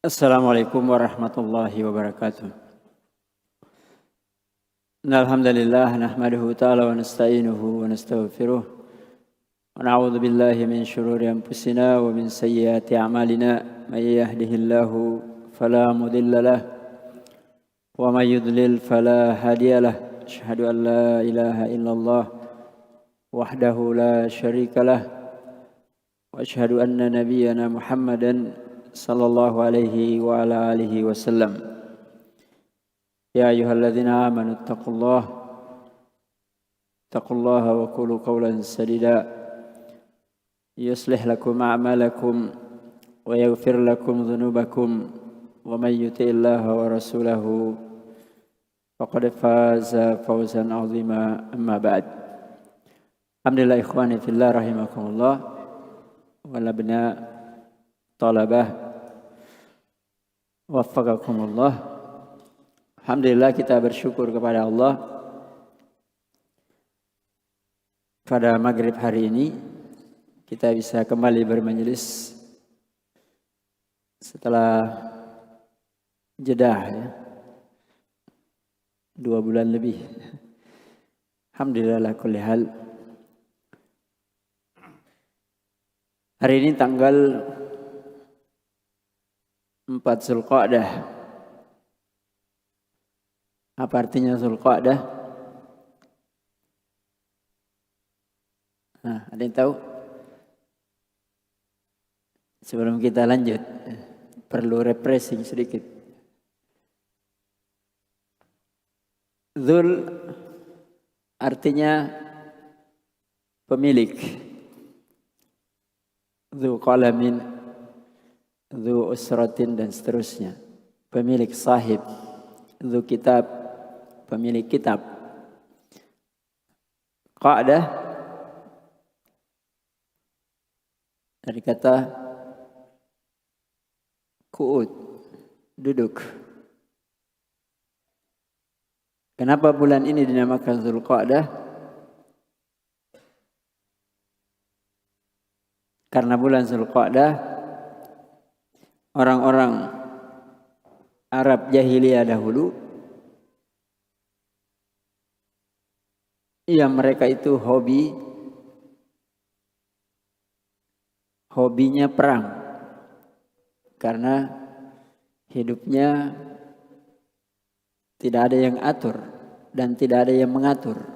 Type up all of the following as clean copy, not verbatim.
Assalamualaikum warahmatullahi wabarakatuh. Alhamdulillah nahmaduhu ta'ala wa nasta'inuhu wa nastaghfiruh wa na'udzu billahi min shururi anfusina wa min sayyiati a'malina may yahdihillahu fala mudilla lah wa may yudlil fala hadiya lah. Asyhadu an la ilaha illallah wahdahu la syarika lah wa asyhadu anna nabiyyana Muhammadan sallallahu alaihi wa ala alihi wasallam. Ya ayyuhalladzina amanu taqullaha wa qulu qawlan sadida yuslih lakum a'malakum wa yaghfir lakum dhunubakum wa may yuti'illaha wa rasulahu faqad faza fawzan 'azima. Amma ba'd. Alhamdulillah ikhwani fillah rahimakumullah wal abna talabah waffaqakumullah. Alhamdulillah kita bersyukur kepada Allah pada maghrib hari ini kita bisa kembali bermajelis setelah jeda ya, 2 bulan lebih. Alhamdulillah kulli hal. Hari ini tanggal 4 Zulqa'dah. Apa artinya Zulqa'dah? Nah, ada yang tahu? Sebelum kita lanjut, perlu refreshing sedikit. Dzul artinya pemilik. Dzu qalamin, dzu usratin dan seterusnya. Pemilik sahib. Dzu kitab, pemilik kitab. Qa'dah dari kata qu'ud, duduk. Kenapa bulan ini dinamakan Zulqa'dah? Karena bulan Zulqa'dah orang-orang Arab jahiliyah dahulu yang mereka itu hobinya perang karena hidupnya tidak ada yang atur dan tidak ada yang mengatur.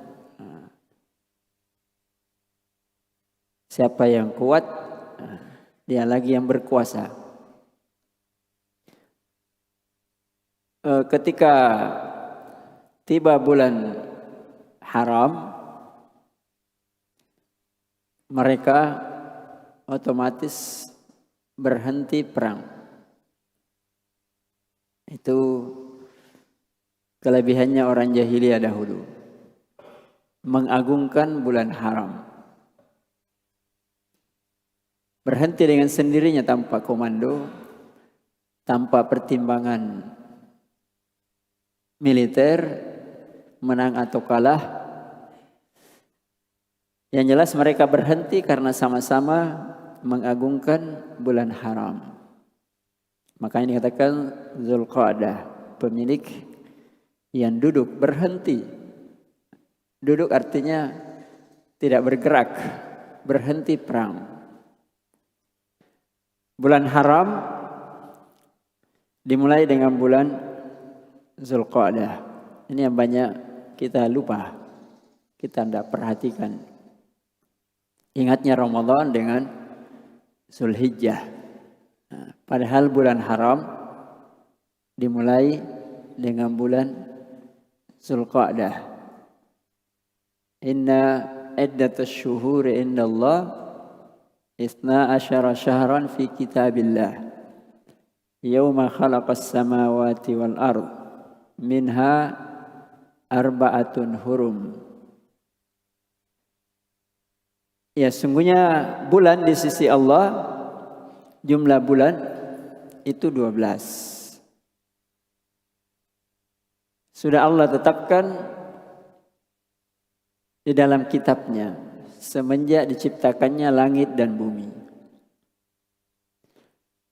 Siapa yang kuat, dia lagi yang berkuasa. Ketika tiba bulan haram, mereka otomatis berhenti perang. Itu kelebihannya orang jahiliyah dahulu, mengagungkan bulan haram. Berhenti dengan sendirinya tanpa komando, tanpa pertimbangan militer, menang atau kalah. Yang jelas mereka berhenti karena sama-sama mengagungkan bulan haram. Makanya dikatakan Zulqa'dah, pemilik yang duduk, berhenti. Duduk artinya tidak bergerak, berhenti perang. Bulan haram dimulai dengan bulan Zulqa'dah. Ini yang banyak kita lupa, kita tidak perhatikan. Ingatnya Ramadan dengan Zulhijjah. Nah, padahal bulan haram dimulai dengan bulan Zulqa'dah. Inna iddatasy syuhuri indallah 12 syahran fi kitabillah. Yauma khalaqas samawati wal ard minha arba'atun hurum. Ya, sungguhnya bulan di sisi Allah, jumlah bulan itu 12. Sudah Allah tetapkan di dalam kitabnya semenjak diciptakannya langit dan bumi.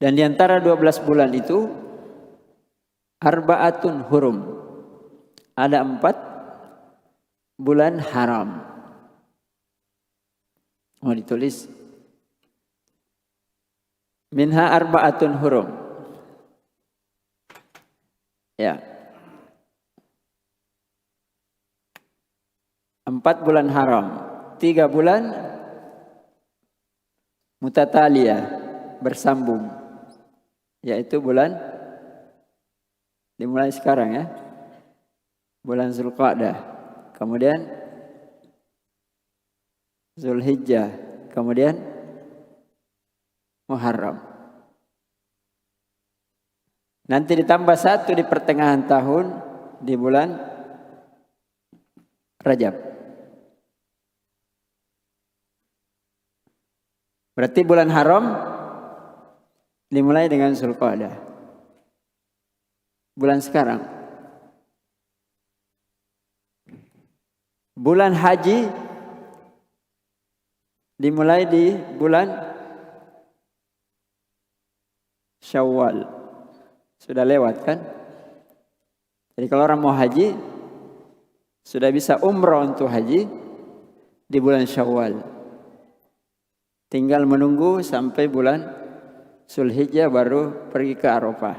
Dan di antara 12 bulan itu arba'atun hurum. Ada 4 bulan haram. Mau ditulis. Minha arba'atun hurum. Ya. 4 bulan haram. 3 bulan mutataliyah, bersambung. Yaitu bulan, dimulai sekarang ya. Bulan Zulqa'dah. Kemudian Zulhijjah. Kemudian Muharram. Nanti ditambah 1 di pertengahan tahun di bulan Rajab. Berarti bulan haram dimulai dengan Zulqa'dah. Bulan sekarang. Bulan haji dimulai di bulan Syawal. Sudah lewat kan? Jadi kalau orang mau haji, sudah bisa umrah untuk haji di bulan Syawal. Tinggal menunggu sampai bulan Zulhijjah baru pergi ke Arafah.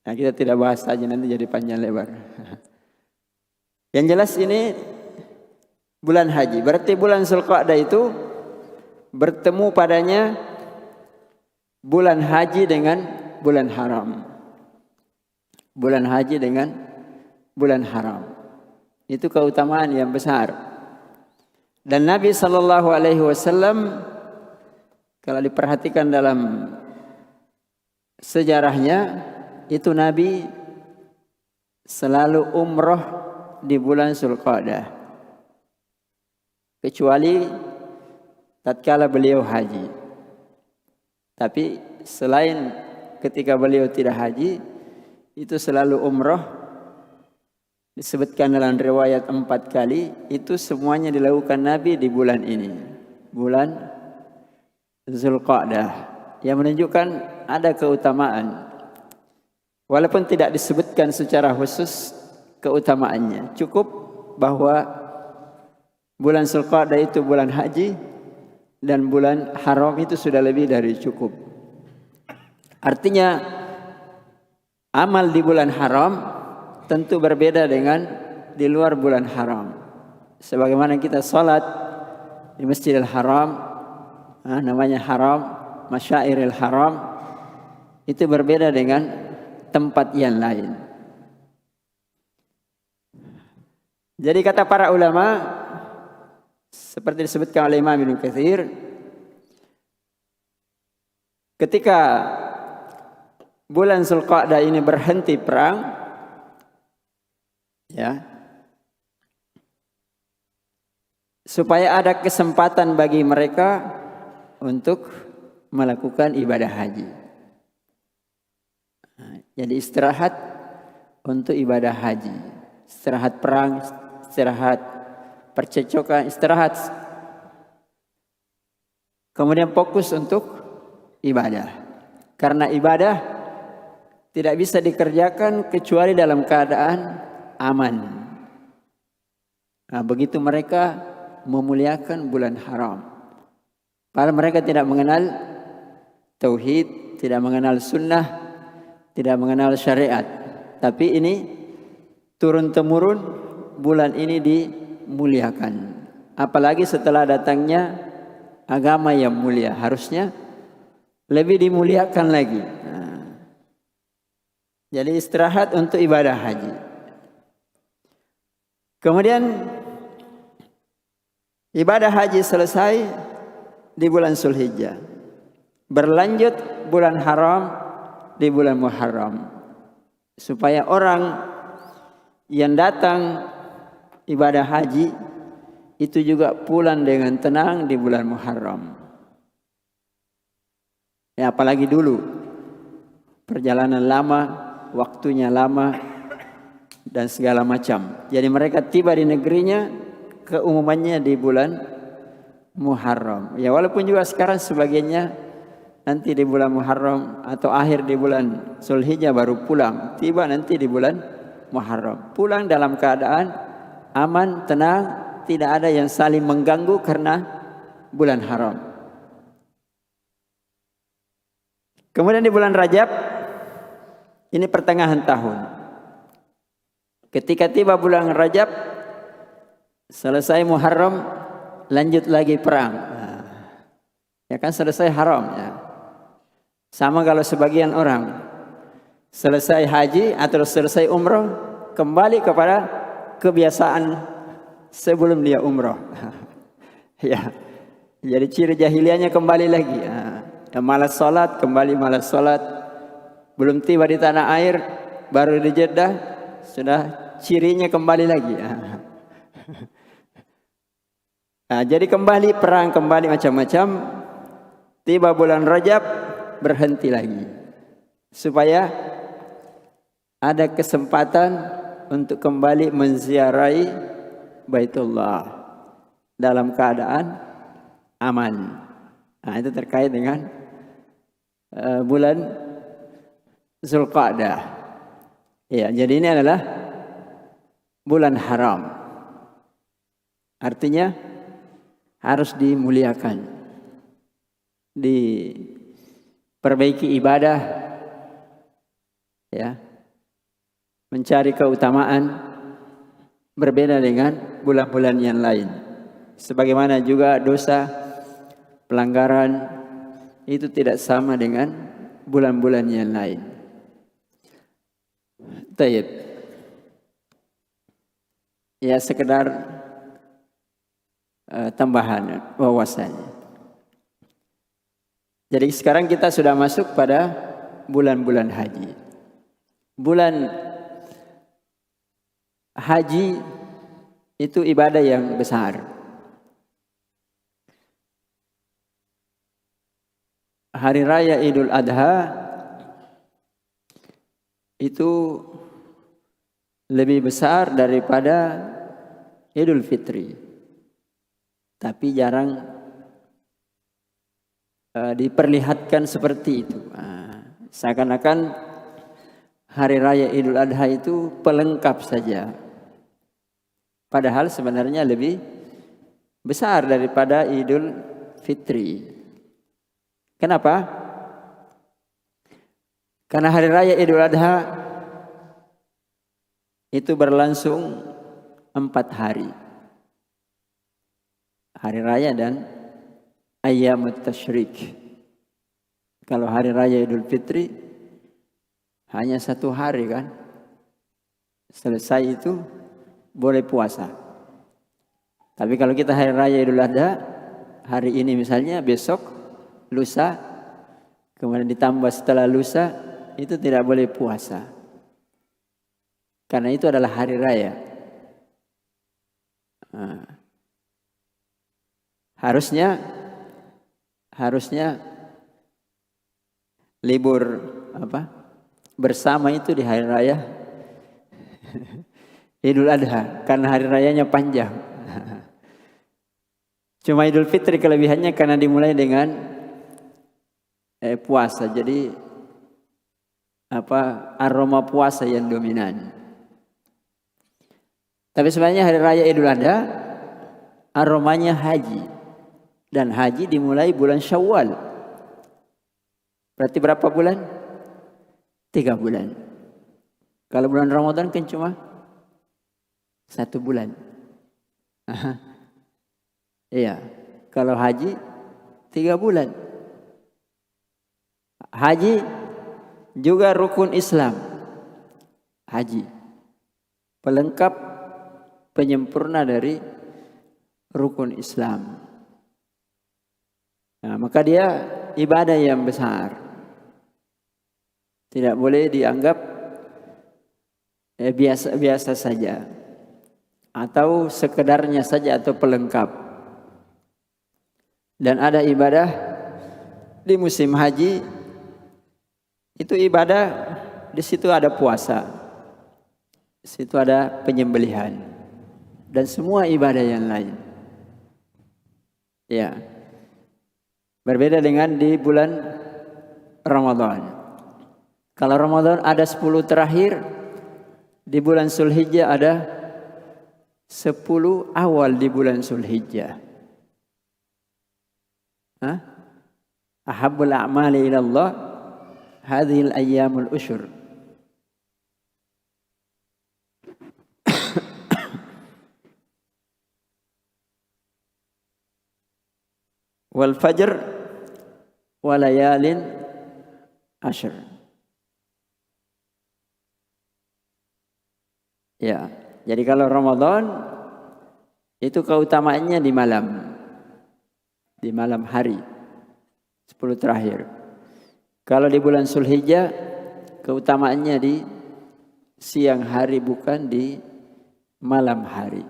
Nah, kita tidak bahas saja, nanti jadi panjang lebar. Yang jelas ini bulan haji. Berarti bulan Zulqa'dah itu bertemu padanya bulan haji dengan bulan haram. Bulan haji dengan bulan haram. Itu keutamaan yang besar. Dan Nabi SAW kalau diperhatikan dalam sejarahnya, itu Nabi selalu umroh di bulan Zulqa'dah. Kecuali tatkala beliau haji. Tapi selain ketika beliau tidak haji, itu selalu umroh. Disebutkan dalam riwayat 4 kali, itu semuanya dilakukan Nabi di bulan ini. Bulan Zulqa'dah. Yang menunjukkan ada keutamaan. Walaupun tidak disebutkan secara khusus keutamaannya. Cukup bahwa bulan Zulqa'dah itu bulan haji. Dan bulan haram itu sudah lebih dari cukup. Artinya amal di bulan haram tentu berbeda dengan di luar bulan haram. Sebagaimana kita salat di Masjidil Haram, namanya haram, Masyairil Haram, itu berbeda dengan tempat yang lain. Jadi kata para ulama, seperti disebutkan oleh Imam Ibnu Katsir, ketika bulan Zulqa'dah ini berhenti perang, ya, supaya ada kesempatan bagi mereka untuk melakukan ibadah haji. Jadi istirahat untuk ibadah haji, istirahat perang, istirahat percecokan, istirahat. Kemudian fokus untuk ibadah. Karena ibadah tidak bisa dikerjakan kecuali dalam keadaan aman. Nah, begitu mereka memuliakan bulan haram. Padahal mereka tidak mengenal tauhid, tidak mengenal sunnah, tidak mengenal syariat. Tapi ini turun-temurun bulan ini dimuliakan. Apalagi setelah datangnya agama yang mulia, harusnya lebih dimuliakan lagi. Nah, jadi istirahat untuk ibadah haji. Kemudian ibadah haji selesai di bulan Zulhijjah. Berlanjut bulan haram di bulan Muharram. Supaya orang yang datang ibadah haji itu juga pulang dengan tenang di bulan Muharram. Ya, apalagi dulu perjalanan lama, waktunya lama dan segala macam. Jadi mereka tiba di negerinya keumumannya di bulan Muharram. Ya walaupun juga sekarang sebagiannya nanti di bulan Muharram atau akhir di bulan Zulhijjah baru pulang. Tiba nanti di bulan Muharram. Pulang dalam keadaan aman, tenang, tidak ada yang saling mengganggu karena bulan haram. Kemudian di bulan Rajab, ini pertengahan tahun. Ketika tiba bulan Rajab, selesai Muharram, lanjut lagi perang. Ya kan selesai haram ya. Sama kalau sebagian orang selesai haji atau selesai umroh, kembali kepada kebiasaan sebelum dia umroh. Ya, jadi ciri jahiliyahnya kembali lagi. Ya, malas sholat, kembali malas sholat. Belum tiba di tanah air, baru di Jeddah, sudah cirinya kembali lagi. Nah, jadi kembali perang, kembali macam-macam. Tiba bulan Rajab, berhenti lagi. Supaya ada kesempatan untuk kembali menziarahi Baitullah dalam keadaan aman. Nah, itu terkait dengan bulan Zulqa'dah. Ya, jadi ini adalah bulan haram. Artinya harus dimuliakan, diperbaiki ibadah, ya, mencari keutamaan berbeda dengan bulan-bulan yang lain. Sebagaimana juga dosa, pelanggaran itu tidak sama dengan bulan-bulan yang lain. Taib. Ya sekedar tambahan wawasannya. Jadi sekarang kita sudah masuk pada bulan-bulan haji. Bulan haji itu ibadah yang besar. Hari Raya Idul Adha itu lebih besar daripada Idul Fitri. Tapi jarang diperlihatkan seperti itu. Seakan-akan Hari Raya Idul Adha itu pelengkap saja. Padahal sebenarnya lebih besar daripada Idul Fitri. Kenapa? Karena Hari Raya Idul Adha itu berlangsung 4 hari. Hari Raya dan Ayyamut Tasyrik. Kalau Hari Raya Idul Fitri hanya 1 hari kan. Selesai itu boleh puasa. Tapi kalau kita Hari Raya Idul Adha, hari ini misalnya, besok, lusa, kemudian ditambah setelah lusa, itu tidak boleh puasa. Karena itu adalah hari raya. Harusnya libur bersama itu di hari raya Idul Adha, karena hari rayanya panjang. Cuma Idul Fitri kelebihannya karena dimulai dengan puasa, jadi aroma puasa yang dominan. Tapi sebenarnya hari raya Idul Adha aromanya haji. Dan haji dimulai bulan Syawal. Berarti berapa bulan? 3 bulan. Kalau bulan Ramadan kan cuma 1 bulan. Iya. Kalau haji 3 bulan. Haji juga rukun Islam. Haji. Pelengkap, penyempurna dari rukun Islam. Nah, maka dia ibadah yang besar. Tidak boleh dianggap biasa-biasa saja. Atau sekedarnya saja atau pelengkap. Dan ada ibadah di musim haji. Itu ibadah, di situ ada puasa. Di situ ada penyembelihan. Dan semua ibadah yang lain. Ya. Berbeda dengan di bulan Ramadan. Kalau Ramadan ada 10 terakhir, di bulan Zulhijjah ada 10 awal di bulan Zulhijjah. Ahabbul a'mali ila Allah hadhil ayyamul usyur. Wal fajr walayalin ashr. Ya, jadi kalau Ramadan itu keutamaannya di malam hari 10 terakhir. Kalau di bulan Zulhijjah keutamaannya di siang hari, bukan di malam hari.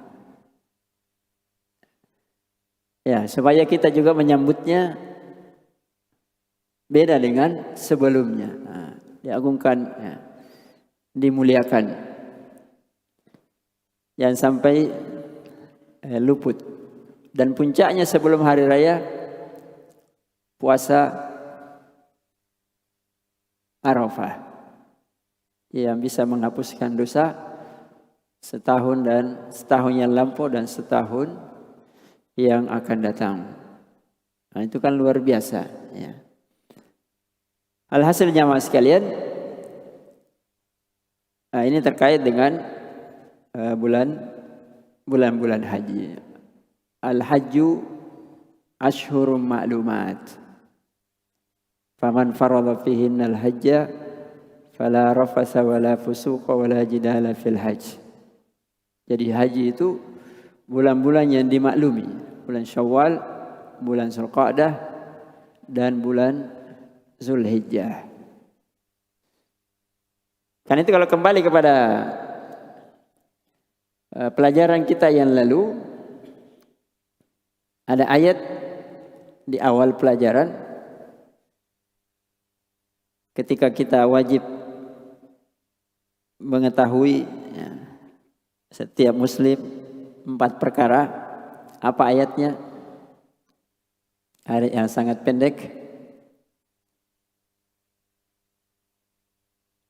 Ya, supaya kita juga menyambutnya beda dengan sebelumnya. Diagungkan, ya, dimuliakan. Jangan sampai luput. Dan puncaknya sebelum hari raya puasa Arafah yang bisa menghapuskan dosa setahun yang lampau dan setahun yang akan datang. Nah, itu kan luar biasa, ya. Alhasil jamaah sekalian, ini terkait dengan bulan-bulan haji. Al-hajju ashhurum ma'lumat. Faman farada fihinna al-hajja fala rafasa wala fusuqa wala jidala fil hajj. Jadi haji itu bulan-bulan yang dimaklumi. Bulan Syawal, bulan Zulqa'dah, dan bulan Zulhijjah. Karena itu kalau kembali kepada pelajaran kita yang lalu, ada ayat di awal pelajaran ketika kita wajib mengetahui, ya, setiap muslim 4 perkara. Apa ayatnya? Ayat yang sangat pendek.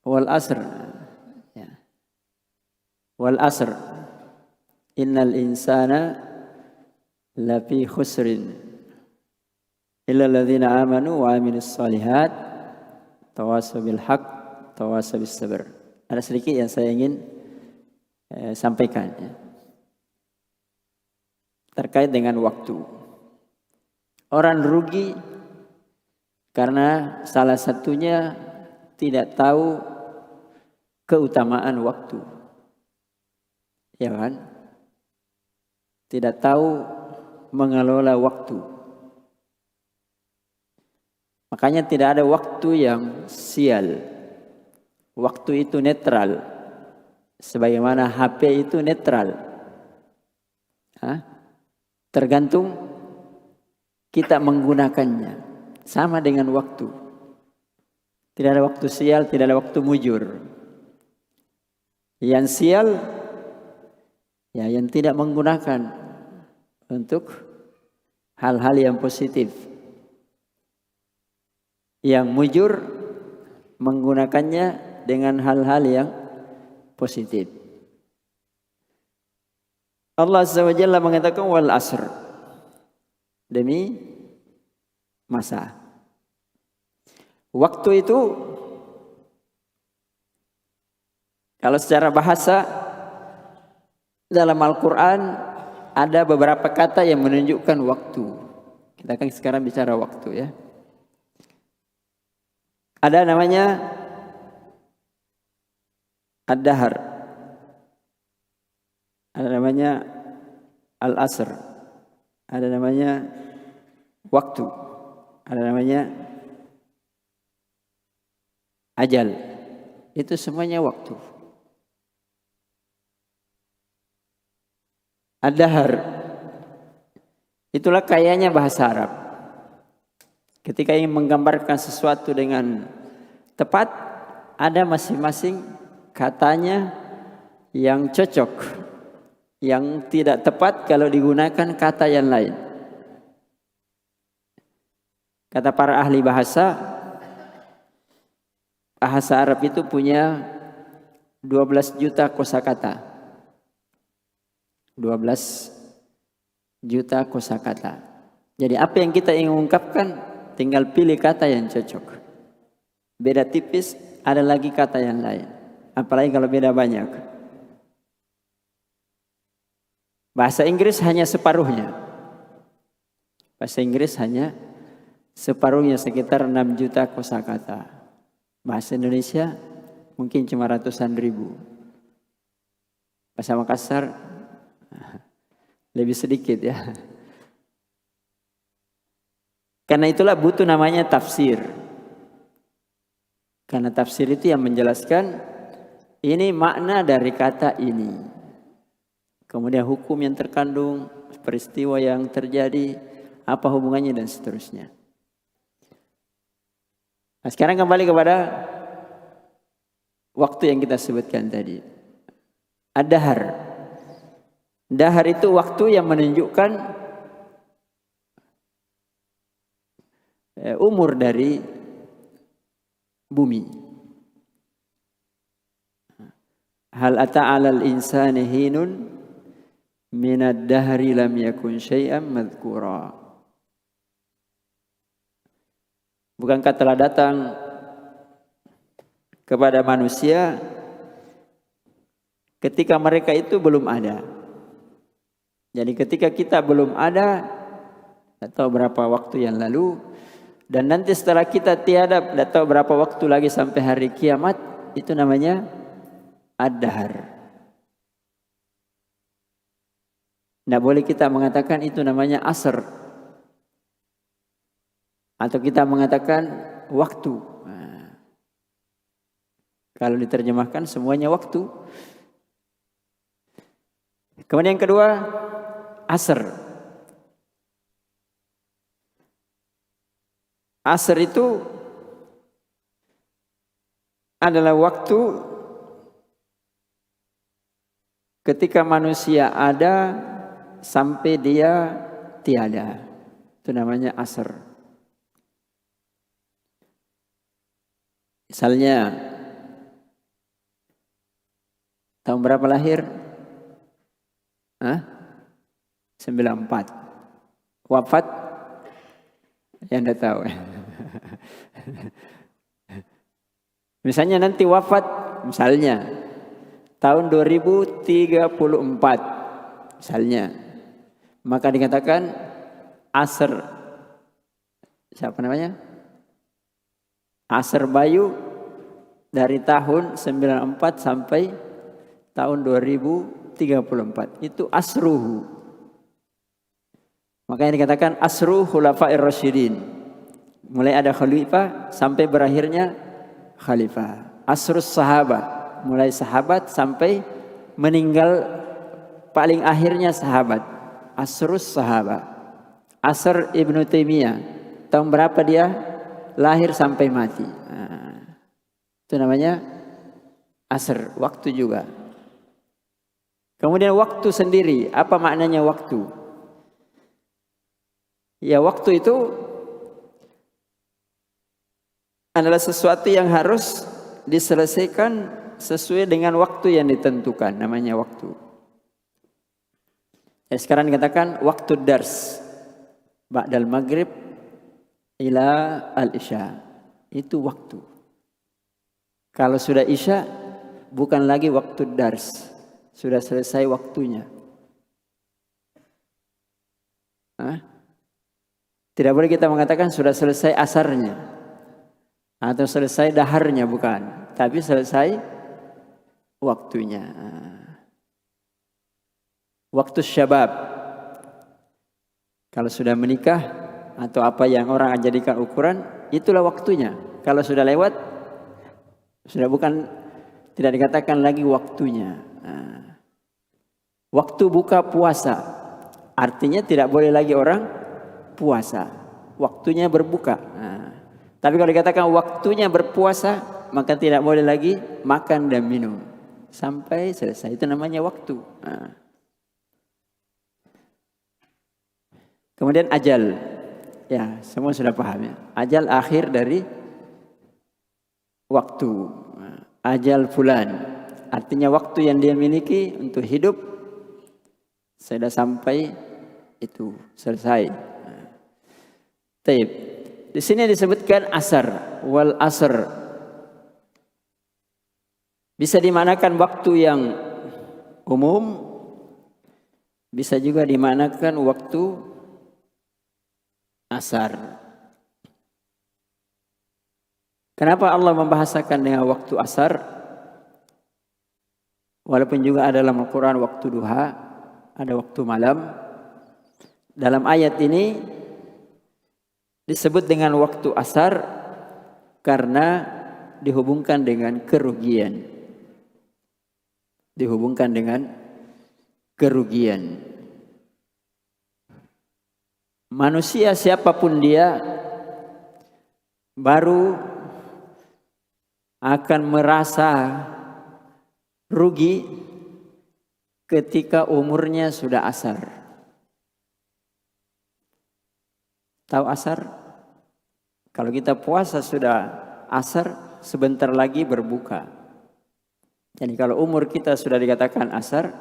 Wal asr. Ya. Wal asr. Innal insana lafi khusrin. Illa alladhina amanu wa amilus solihat. Tawasaw bil haq. Tawasaw bis sabr. Ada sedikit yang saya ingin sampaikan, ya, terkait dengan waktu. Orang rugi karena salah satunya tidak tahu keutamaan waktu. Ya kan? Tidak tahu mengelola waktu. Makanya tidak ada waktu yang sial. Waktu itu netral. Sebagaimana HP itu netral. Tergantung kita menggunakannya. Sama dengan waktu. Tidak ada waktu sial, tidak ada waktu mujur. Yang sial, ya, yang tidak menggunakan untuk hal-hal yang positif. Yang mujur menggunakannya dengan hal-hal yang positif. Allah Azza wa Jalla mengatakan wal asr, demi masa. Waktu itu kalau secara bahasa dalam Al-Quran ada beberapa kata yang menunjukkan waktu. Kita kan sekarang bicara waktu, ya. Ada namanya ad-dahar. Ada namanya al-asr. Ada namanya waktu. Ada namanya ajal. Itu semuanya waktu. Ad-dahar. Itulah kayanya bahasa Arab. Ketika ingin menggambarkan sesuatu dengan tepat, ada masing-masing katanya yang cocok. Yang tidak tepat kalau digunakan kata yang lain. Kata para ahli bahasa Arab itu punya 12 juta kosakata. 12 juta kosakata. Jadi apa yang kita ingin ungkapkan, tinggal pilih kata yang cocok. Beda tipis, ada lagi kata yang lain. Apalagi kalau beda banyak. Bahasa Inggris hanya separuhnya. Bahasa Inggris hanya separuhnya, sekitar 6 juta kosakata. Bahasa Indonesia mungkin cuma ratusan ribu. Bahasa Makassar lebih sedikit ya. Karena itulah butuh namanya tafsir. Karena tafsir itu yang menjelaskan ini makna dari kata ini. Kemudian hukum yang terkandung, peristiwa yang terjadi, apa hubungannya dan seterusnya. Nah, sekarang kembali kepada waktu yang kita sebutkan tadi. Ad-dahar. Dahar itu waktu yang menunjukkan umur dari bumi. Hal ata 'alal insani hinun minad dahri lam yakun syai'an madhkura. Bukankah telah datang kepada manusia ketika mereka itu belum ada. Jadi ketika kita belum ada, atau berapa waktu yang lalu, dan nanti setelah kita tiada, tidak tahu berapa waktu lagi sampai hari kiamat, itu namanya ad-dahar. Tidak boleh kita mengatakan itu namanya asr, atau kita mengatakan waktu. Nah, kalau diterjemahkan semuanya waktu. Kemudian yang kedua, asr. Asr itu adalah waktu ketika manusia ada sampai dia tiada. Itu namanya asr. Misalnya, tahun berapa lahir? 94. Wafat? Yang tidak tahu. Misalnya nanti wafat, misalnya tahun 2034, misalnya, maka dikatakan asr. Siapa namanya? Asr Bayu dari tahun 94 sampai tahun 2034. Itu asruhu. Makanya dikatakan asru khulafa'ir rasyidin. Mulai ada khalifah sampai berakhirnya khalifah. Asrus sahabat. Mulai sahabat sampai meninggal paling akhirnya sahabat. Asrus sahabat. Asr Ibnu Taimiyah. Tahun berapa dia lahir sampai mati. Nah, itu namanya asr, waktu juga. Kemudian waktu sendiri, apa maknanya waktu? Ya, waktu itu adalah sesuatu yang harus diselesaikan sesuai dengan waktu yang ditentukan, namanya waktu. Ya, sekarang dikatakan waktu dars ba'dal maghrib ila al-isya. Itu waktu. Kalau sudah isya, bukan lagi waktu dars. Sudah selesai waktunya. Tidak boleh kita mengatakan sudah selesai asarnya. Atau selesai daharnya, bukan. Tapi selesai waktunya. Waktu syabab. Kalau sudah menikah, atau apa yang orang jadikan ukuran, itulah waktunya. Kalau sudah lewat, sudah bukan, tidak dikatakan lagi waktunya. Waktu buka puasa, artinya tidak boleh lagi orang puasa. Waktunya berbuka. Tapi kalau dikatakan waktunya berpuasa, maka tidak boleh lagi makan dan minum sampai selesai. Itu namanya waktu. Kemudian ajal. Ya, semua sudah paham ya. Ajal akhir dari waktu. Ajal fulan. Artinya waktu yang dia miliki untuk hidup sudah sampai, itu selesai. Taib. Di sini disebutkan asar, wal asr. Bisa dimanakan waktu yang umum, bisa juga dimanakan waktu asar. Kenapa Allah membahasakan dengan waktu asar? Walaupun juga ada dalam Al-Quran waktu duha, ada waktu malam. Dalam ayat ini disebut dengan waktu asar karena dihubungkan dengan kerugian. Dihubungkan dengan kerugian. Manusia siapapun dia baru akan merasa rugi ketika umurnya sudah asar. Tahu asar? Kalau kita puasa sudah asar, sebentar lagi berbuka. Jadi kalau umur kita sudah dikatakan asar,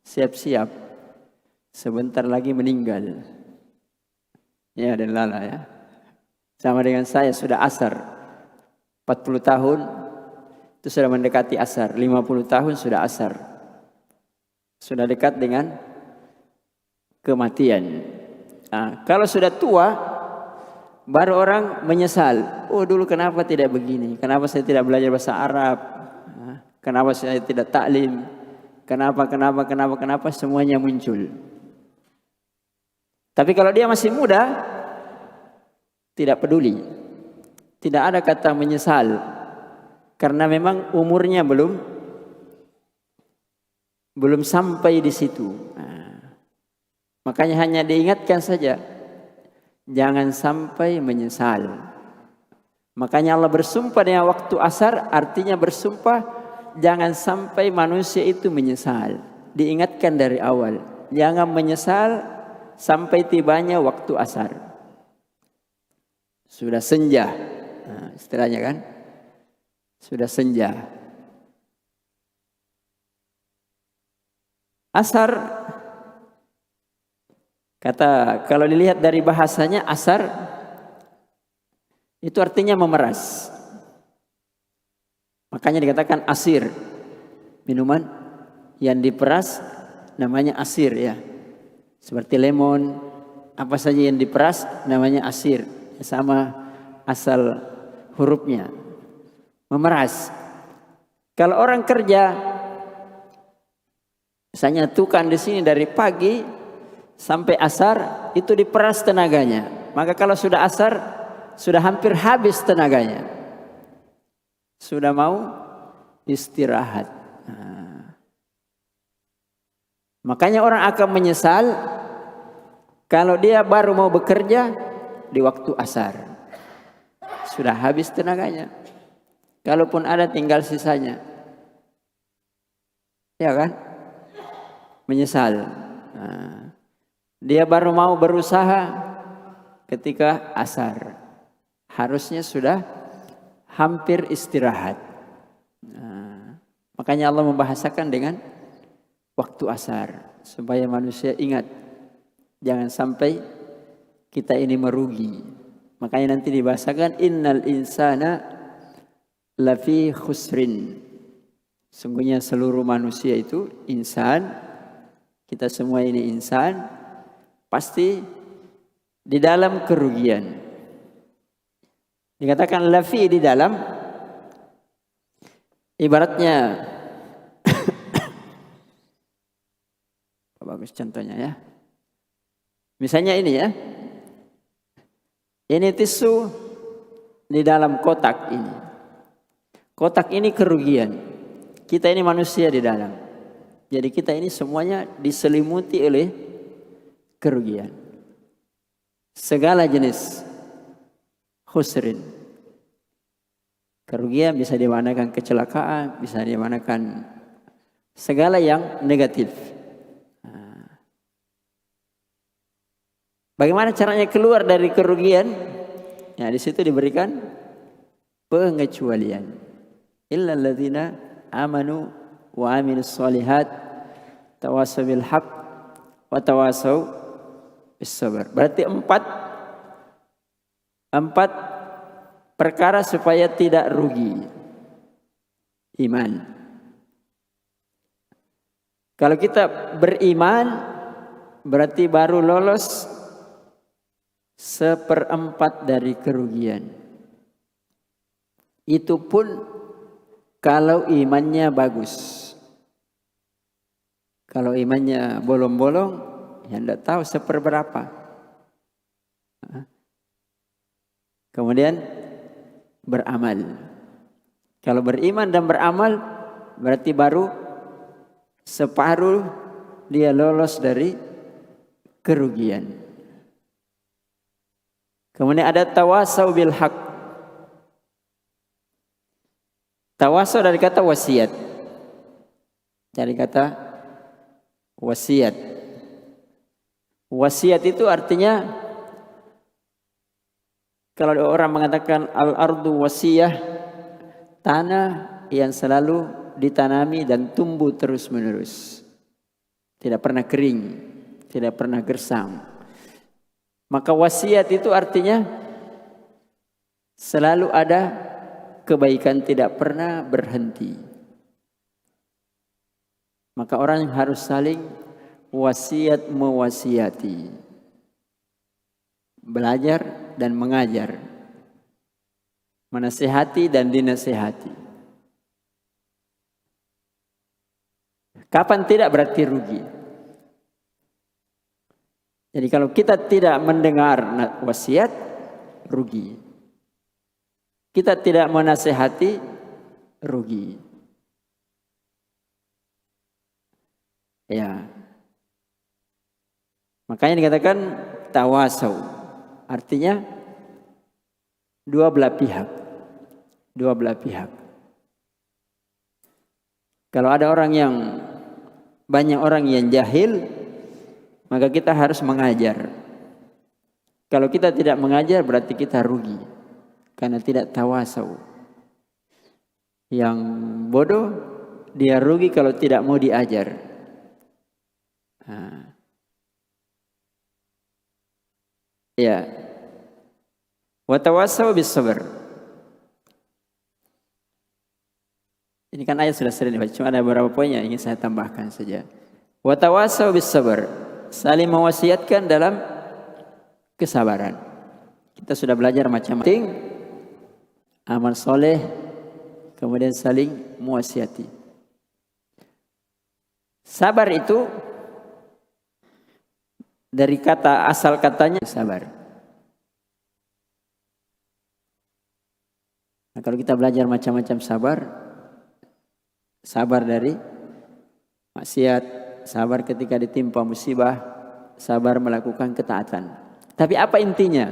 siap-siap, sebentar lagi meninggal. Ya, dan lala ya. Sama dengan saya sudah asar, 40 tahun itu sudah mendekati asar, 50 tahun sudah asar. Sudah dekat dengan kematian. Kalau sudah tua, baru orang menyesal. Oh, dulu kenapa tidak begini? Kenapa saya tidak belajar bahasa Arab? Kenapa saya tidak taklim? Kenapa? Semuanya muncul. Tapi kalau dia masih muda, tidak peduli. Tidak ada kata menyesal. Karena memang umurnya belum sampai di situ. Makanya hanya diingatkan saja. Jangan sampai menyesal. Makanya Allah bersumpah dengan waktu asar, artinya bersumpah jangan sampai manusia itu menyesal. Diingatkan dari awal. Jangan menyesal sampai tibanya waktu asar. Sudah senja. Istilahnya kan. Sudah senja. Asar, kata kalau dilihat dari bahasanya asar itu artinya memeras. Makanya dikatakan asir. Minuman yang diperas namanya asir ya. Seperti lemon, apa saja yang diperas namanya asir. Sama asal hurufnya. Memeras. Kalau orang kerja, misalnya tukang di sini dari pagi sampai asar itu diperas tenaganya. Maka kalau sudah asar, sudah hampir habis tenaganya. Sudah mau istirahat. Makanya orang akan menyesal kalau dia baru mau bekerja di waktu asar. Sudah habis tenaganya. Kalaupun ada tinggal sisanya. Ya kan? Menyesal. Dia baru mau berusaha ketika asar. Harusnya sudah hampir istirahat. Makanya Allah membahasakan dengan waktu asar. Supaya manusia ingat. Jangan sampai kita ini merugi. Makanya nanti dibahasakan innal insana lafi khusrin. Sungguhnya seluruh manusia itu insan. Kita semua ini insan. Pasti di dalam kerugian. Dikatakan lafi di dalam. Ibaratnya. Bagus contohnya ya. Misalnya ini ya. Ini tisu di dalam kotak ini. Kotak ini kerugian. Kita ini manusia di dalam. Jadi kita ini semuanya diselimuti oleh kerugian. Segala jenis khusrin. Kerugian bisa dimanakan kecelakaan, bisa dimanakan segala yang negatif. Bagaimana caranya keluar dari kerugian? Ya, di situ diberikan pengecualian. Illal ladzina amanu wa amilus shalihat tawassaw bil haqq wa tawassaw bis sabr. Berarti empat perkara supaya tidak rugi. Iman. Kalau kita beriman berarti baru lolos 1/4 dari kerugian. Itu pun kalau imannya bagus. Kalau imannya bolong-bolong, ya tidak tahu seperberapa. Kemudian beramal. Kalau beriman dan beramal berarti baru separuh dia lolos dari kerugian. Kemudian ada tawasau bil haq. Tawasau dari kata wasiat. Dari kata wasiat. Wasiat itu artinya kalau orang mengatakan al-ardu wasiyah, tanah yang selalu ditanami dan tumbuh terus-menerus. Tidak pernah kering, tidak pernah gersang. Maka wasiat itu artinya selalu ada kebaikan, tidak pernah berhenti. Maka orang harus saling wasiat mewasiati. Belajar dan mengajar. Menasihati dan dinasihati. Kapan tidak berarti rugi. Jadi kalau kita tidak mendengar wasiat, rugi. Kita tidak menasihati, rugi. Ya. Makanya dikatakan tawasau. Artinya dua belah pihak. Dua belah pihak. Kalau ada banyak orang yang jahil, maka kita harus mengajar. Kalau kita tidak mengajar berarti kita rugi. Karena tidak tawasau. Yang bodoh dia rugi kalau tidak mau diajar. Ya. Wa tawasau bis sabr. Ini kan ayat sudah sering dibaca, cuma ada beberapa poin yang ingin saya tambahkan saja. Wa tawasau bis sabr, saling mewasiatkan dalam kesabaran. Kita sudah belajar macam-macam amal soleh, kemudian saling mewasiati. Sabar itu dari kata asal katanya sabar. Nah, kalau kita belajar macam-macam sabar dari maksiat, sabar ketika ditimpa musibah, sabar melakukan ketaatan. Tapi apa intinya?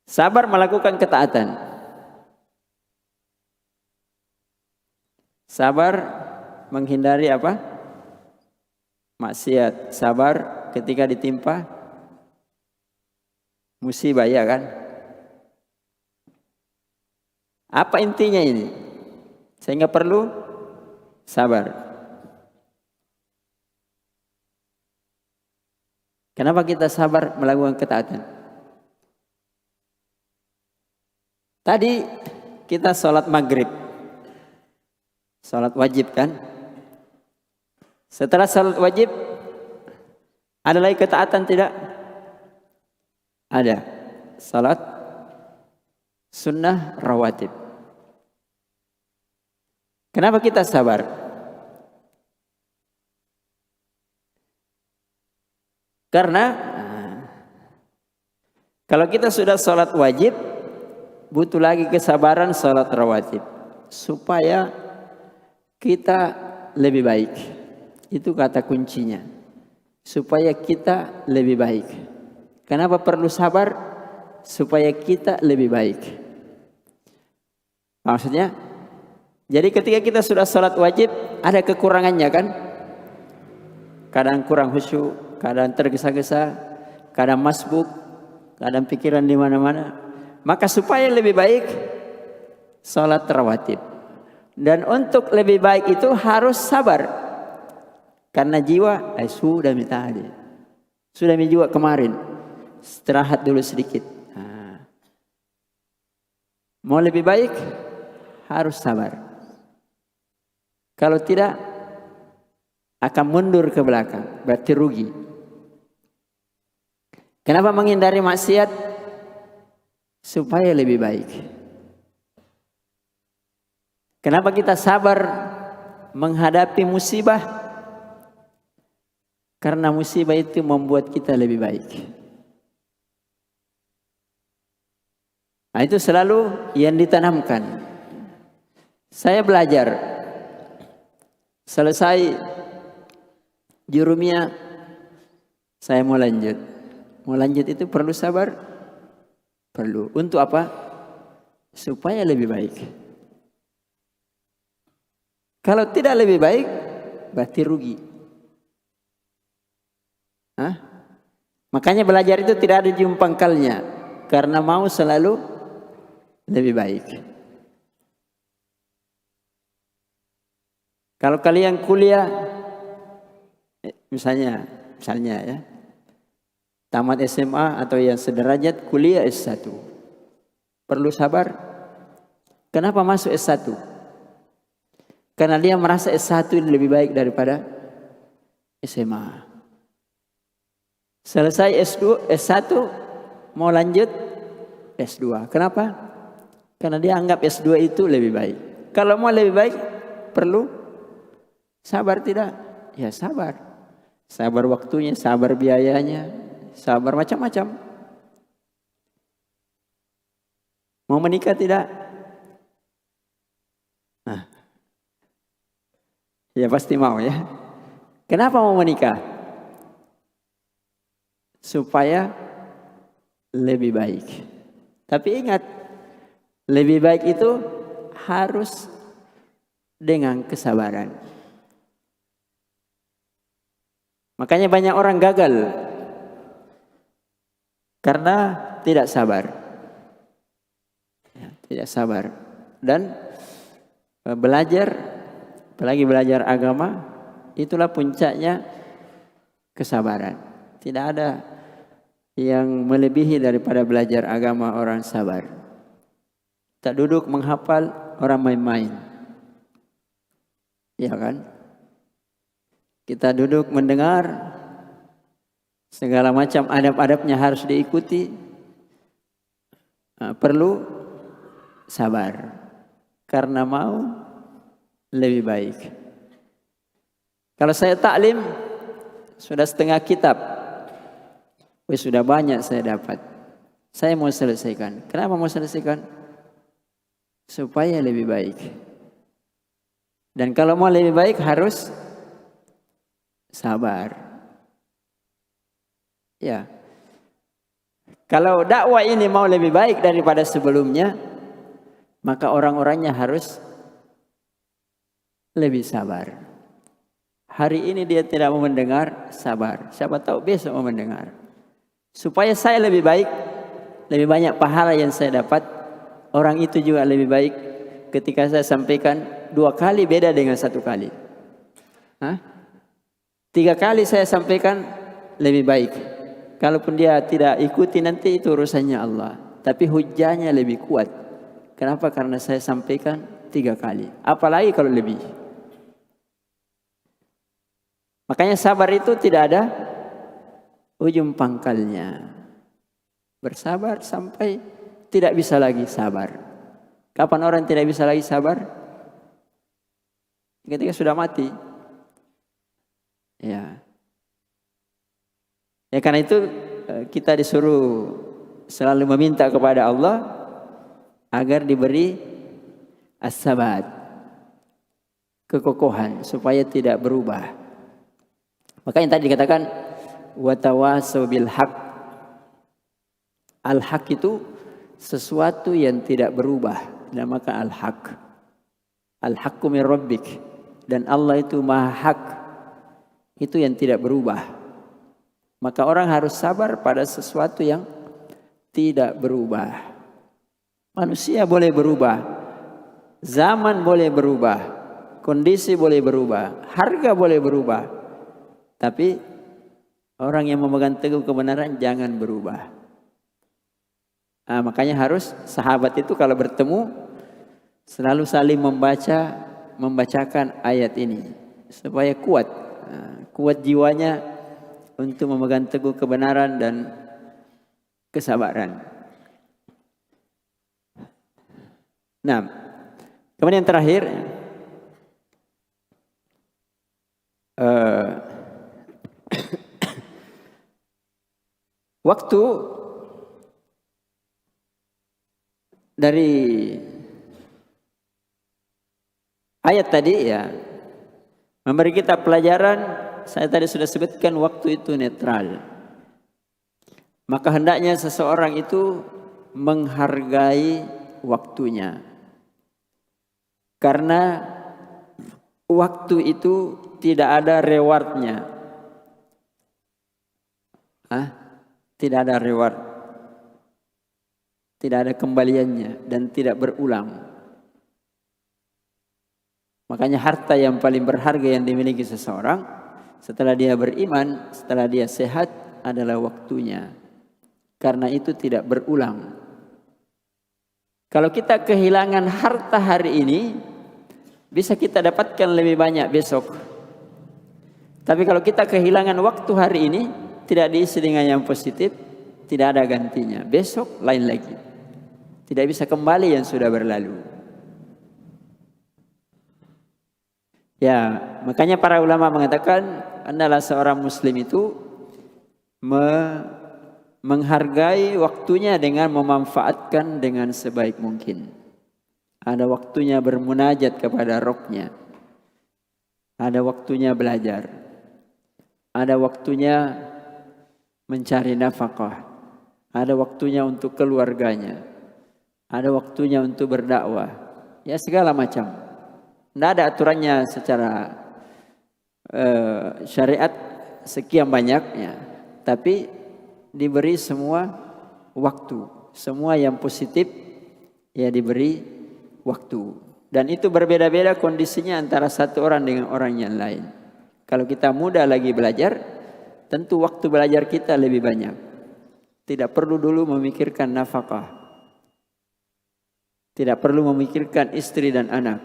Sabar melakukan ketaatan. Sabar menghindari apa? Maksiat. Sabar ketika ditimpa musibah, ya kan? Apa intinya ini? Sehingga perlu sabar. Kenapa kita sabar melakukan ketaatan? Tadi kita sholat maghrib. Sholat wajib kan? Setelah sholat wajib, ada lagi ketaatan tidak? Ada. Sholat sunnah rawatib. Kenapa kita sabar? Karena kalau kita sudah sholat wajib, butuh lagi kesabaran sholat rawatib. Supaya kita lebih baik. Itu kata kuncinya. Supaya kita lebih baik. Kenapa perlu sabar? Supaya kita lebih baik. Maksudnya, jadi ketika kita sudah sholat wajib, ada kekurangannya kan? kadang kurang khusyuk, kadang tergesa-gesa, kadang masbuk, kadang pikiran di mana-mana. Maka supaya lebih baik, salat rawatib. Dan untuk lebih baik itu harus sabar. Karena jiwa sudah tadi. Sudah jiwa kemarin. Istirahat dulu sedikit. Mau lebih baik harus sabar. Kalau tidak akan mundur ke belakang, berarti rugi. Kenapa menghindari maksiat? Supaya lebih baik. Kenapa kita sabar menghadapi musibah? Karena musibah itu membuat kita lebih baik. Nah, itu selalu yang ditanamkan. Saya belajar. Selesai jurumiyah, saya mau lanjut. Mau lanjut itu perlu sabar? Perlu. Untuk apa? Supaya lebih baik. Kalau tidak lebih baik, berarti rugi. Makanya belajar itu tidak ada ujung pangkalnya. Karena mau selalu lebih baik. Kalau kalian kuliah, misalnya ya, tamat SMA atau yang sederajat kuliah S1. Perlu sabar. Kenapa masuk S1? Karena dia merasa S1 lebih baik daripada SMA. Selesai S1 mau lanjut S2. Kenapa? Karena dia anggap S2 itu lebih baik. Kalau mau lebih baik perlu sabar tidak? Ya sabar. Sabar waktunya, sabar biayanya, sabar macam-macam. Mau menikah tidak? Ya pasti mau ya. Kenapa mau menikah? Supaya lebih baik. Tapi ingat, lebih baik itu harus dengan kesabaran. Makanya banyak orang gagal karena tidak sabar. Tidak sabar. Dan belajar, apalagi belajar agama, itulah puncaknya kesabaran. Tidak ada yang melebihi daripada belajar agama orang sabar. Tak duduk menghafal, orang main-main. Ya kan? Kita duduk mendengar, segala macam adab-adabnya harus diikuti. Perlu sabar. Karena mau lebih baik. Kalau saya taklim, sudah setengah kitab. Sudah banyak saya dapat. Saya mau selesaikan. Kenapa mau selesaikan? Supaya lebih baik. Dan kalau mau lebih baik harus sabar. Ya. Kalau dakwah ini mau lebih baik daripada sebelumnya, maka orang-orangnya harus lebih sabar. Hari ini dia tidak mau mendengar, sabar. Siapa tahu besok mau mendengar. Supaya saya lebih baik, lebih banyak pahala yang saya dapat, orang itu juga lebih baik ketika saya sampaikan 2 kali beda dengan 1 kali. 3 kali saya sampaikan lebih baik. Kalaupun dia tidak ikuti nanti itu urusannya Allah. Tapi hujahnya lebih kuat. Kenapa? Karena saya sampaikan 3 kali. Apalagi kalau lebih. Makanya sabar itu tidak ada ujung pangkalnya. Bersabar sampai tidak bisa lagi sabar. Kapan orang tidak bisa lagi sabar? Ketika sudah mati. Ya. Ya karena itu kita disuruh selalu meminta kepada Allah agar diberi as-sabat, kekokohan supaya tidak berubah. Makanya tadi dikatakan watawasau bil haq. Al-haq itu sesuatu yang tidak berubah. Dinamakan al-haq. Al-haqqu min rabbik. Dan Allah itu maha hak. Itu yang tidak berubah. Maka orang harus sabar pada sesuatu yang tidak berubah. Manusia boleh berubah, zaman boleh berubah, kondisi boleh berubah, harga boleh berubah. Tapi orang yang memegang teguh kebenaran jangan berubah. Nah, makanya harus sahabat itu kalau bertemu selalu saling membacakan ayat ini supaya kuat, kuat jiwanya untuk memegang teguh kebenaran dan kesabaran. Nah, kemudian yang terakhir, waktu dari ayat tadi ya memberi kita pelajaran. Saya tadi sudah sebutkan waktu itu netral. Maka hendaknya seseorang itu menghargai waktunya. Karena waktu itu tidak ada rewardnya. Tidak ada reward. Tidak ada kembaliannya dan tidak berulang. Makanya harta yang paling berharga yang dimiliki seseorang setelah dia beriman, setelah dia sehat adalah waktunya. Karena itu tidak berulang. Kalau kita kehilangan harta hari ini, bisa kita dapatkan lebih banyak besok. Tapi kalau kita kehilangan waktu hari ini, tidak diisi dengan yang positif, tidak ada gantinya. Besok lain lagi. Tidak bisa kembali yang sudah berlalu. Ya, makanya para ulama mengatakan adalah seorang muslim itu menghargai waktunya dengan memanfaatkan dengan sebaik mungkin. Ada waktunya bermunajat kepada Rabbnya. Ada waktunya belajar. Ada waktunya mencari nafkah. Ada waktunya untuk keluarganya. Ada waktunya untuk berdakwah. Ya segala macam. Tidak ada aturannya secara syariat sekian banyaknya. Tapi diberi semua waktu. Semua yang positif ya diberi waktu. Dan itu berbeda-beda kondisinya antara satu orang dengan orang yang lain. Kalau kita muda lagi belajar, tentu waktu belajar kita lebih banyak. Tidak perlu dulu memikirkan nafkah. Tidak perlu memikirkan istri dan anak.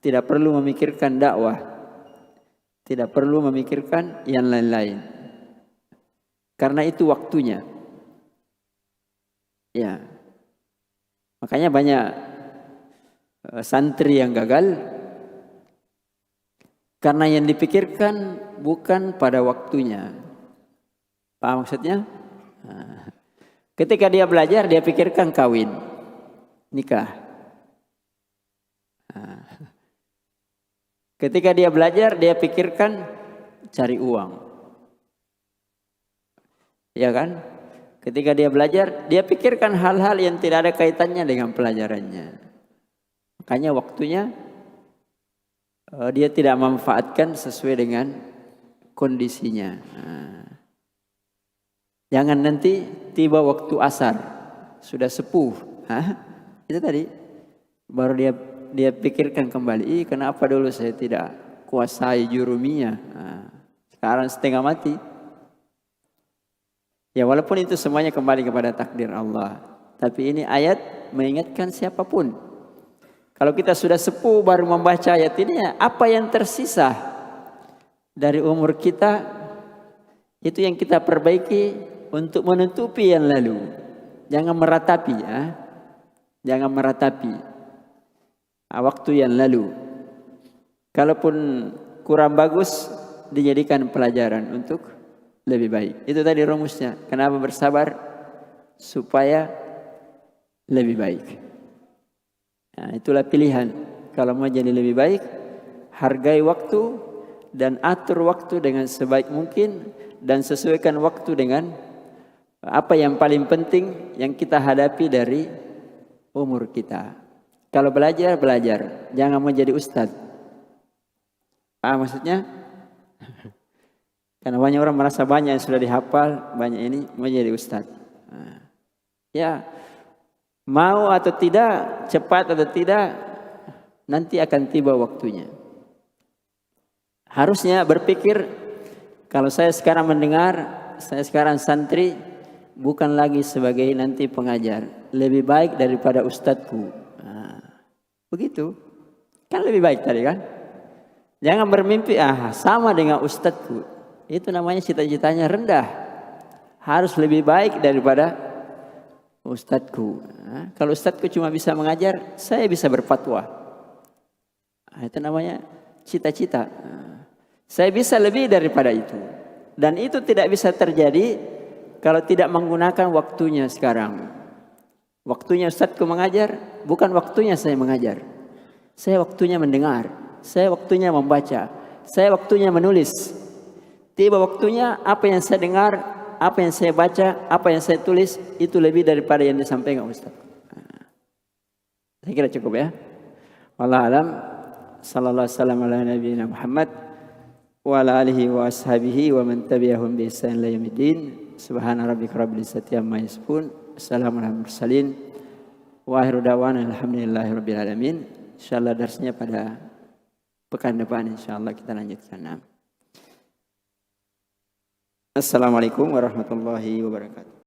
Tidak perlu memikirkan dakwah. Tidak perlu memikirkan yang lain-lain. Karena itu waktunya. Ya. Makanya banyak santri yang gagal karena yang dipikirkan bukan pada waktunya. Paham maksudnya? Ketika dia belajar, dia pikirkan kawin, nikah. Ketika dia belajar, dia pikirkan cari uang. Ya kan? Ketika dia belajar, dia pikirkan hal-hal yang tidak ada kaitannya dengan pelajarannya. Makanya waktunya dia tidak memanfaatkan sesuai dengan kondisinya. Jangan nanti tiba waktu asar, sudah sepuh. Itu tadi baru dia pikirkan kembali, kenapa dulu saya tidak kuasai jurumiyah? Sekarang setengah mati. Ya walaupun itu semuanya kembali kepada takdir Allah. Tapi ini ayat mengingatkan siapapun. Kalau kita sudah sepuh baru membaca ayat ini, apa yang tersisa dari umur kita, itu yang kita perbaiki untuk menutupi yang lalu. Jangan meratapi ya. Jangan meratapi waktu yang lalu. Kalaupun kurang bagus, dijadikan pelajaran untuk lebih baik. Itu tadi rumusnya. Kenapa bersabar? Supaya lebih baik. Nah, itulah pilihan. Kalau mau jadi lebih baik, hargai waktu dan atur waktu dengan sebaik mungkin dan sesuaikan waktu dengan apa yang paling penting yang kita hadapi dari umur kita. Kalau belajar, belajar. Jangan mau jadi ustadz. Maksudnya? Karena banyak orang merasa banyak yang sudah dihafal, banyak ini mau jadi ustaz. Ya, mau atau tidak, cepat atau tidak, nanti akan tiba waktunya. Harusnya berpikir, kalau saya sekarang mendengar, saya sekarang santri, bukan lagi sebagai nanti pengajar, lebih baik daripada ustadzku. Begitu, kan lebih baik tadi kan? Jangan bermimpi, sama dengan ustadzku. Itu namanya cita-citanya rendah. Harus lebih baik daripada ustadzku. Kalau ustadzku cuma bisa mengajar, saya bisa berfatwa. Itu namanya cita-cita. Saya bisa lebih daripada itu. Dan itu tidak bisa terjadi kalau tidak menggunakan waktunya sekarang. Waktunya ustadzku mengajar, bukan waktunya saya mengajar. Saya waktunya mendengar. Saya waktunya membaca. Saya waktunya menulis. Tiba waktunya apa yang saya dengar, apa yang saya baca, apa yang saya tulis, itu lebih daripada yang disampaikan ustaz. Saya kira cukup ya. Wallahu alam. Sallallahu alaihi wasallam ala nabiyina Muhammad wa ala alihi wa ashabihi wa man tabi'ahum bi ihsan ila yaumiddin. Subhana rabbika rabbil izzati amma yasifun. Assalamu alaikum mursalin. Wa akhiru da'wana alhamdulillahi rabbil alamin. Insyaallah darsnya pada pekan depan insyaallah kita lanjutkan. Assalamualaikum warahmatullahi wabarakatuh.